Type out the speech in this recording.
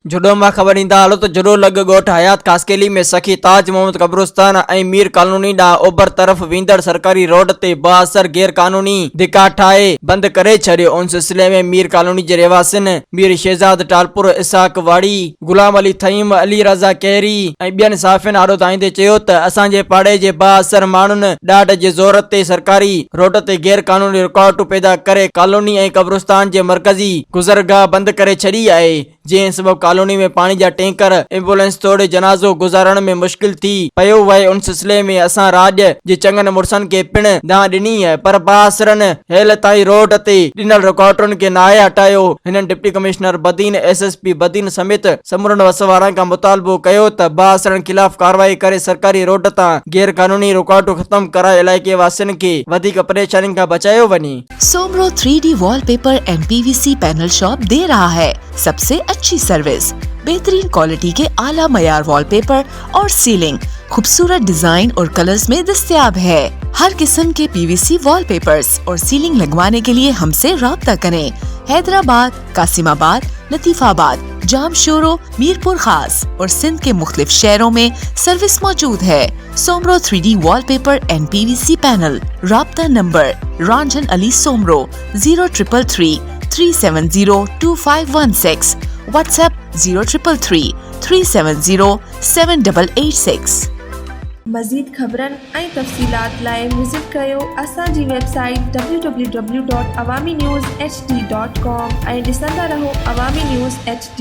जुडो में खबर ईंदा हलो तो जुडो लग गोठ हयात कासकेली में सखी ताज मोहम्मद कब्रिस्तान ऐं मीर कॉलोनी ॾांहुं ओभर तरफ़ वेंदड़ सरकारी रोड ते बाअसर गैर कानूनी धिका ठाहे बंद करे छॾियो। उन सिलसिले में मीर कॉलोनी जे रहवासियुनि मीर शहजाद टालपुर इसाक वाड़ी गुलाम अली थईम अली रज़ा कहरी ऐं ॿियनि साफ़ियुनि आॾो ताईंदे चयो त असांजे पाड़े जे बाअसर माण्हुनि ॾाढ जे ज़ोर ते सरकारी रोड ते गैर कानूनी रुकावटूं पैदा करे कॉलोनी ऐं कब्रिस्तान जे मरकज़ी गुज़रगाह बंद करे छॾी आहे, जंहिं सबबु कॉलोनी में पानी जा टैंकर एम्बुलेंस तोड़े जनाज़ो गुजारण में मुश्किल थी पयो वहे। उन सिलसिले में असां राज जे चङनि मुड़सनि खे पिण दांह ॾिनी है, पर बाअसरनि हेल ताईं रोड ते ॾिनल रुकावटुनि खे नाहे हटायो। हिननि deputy commissioner Badin SSP Badin समेत समूरनि वसवारनि खां मुतालबो कयो त बाअसरनि खिलाफ़ कार्रवाई करे सरकारी रोड तां गैर कानूनी रुकावटूं ख़त्म कराए इलाइक़े वासियुनि खे वधीक परेशानियुनि खां बचायो वञे। Soomro 3D wallpaper and PVC panel shop दे रहा है सबसे अच्छी सर्विस, बेहतरीन क्वालिटी के आला मयार वॉलपेपर और सीलिंग खूबसूरत डिजाइन और कलर्स में दस्तयाब है। हर किस्म के PVC वॉलपेपर्स और सीलिंग लगवाने के लिए हमसे राब्ता करें। हैदराबाद, कासिमाबाद, लतीफाबाद, जामशोरो, मीरपुर खास और सिंध के मुख्तलिफ शहरों में सर्विस मौजूद है। Soomro 3D wallpaper and PVC panel. राब्ता नंबर रंजन अली सोमरो 0333 370 2516, व्हाट्सएप 0333 370 7886। मज़ीद ख़बरनि ऐं तफ़सीलात लाइ विज़िट कयो असांजी वेबसाइट www.awamiNewsHD.com ऐं ॾिसंदा रहो अवामी न्यूज़ HD।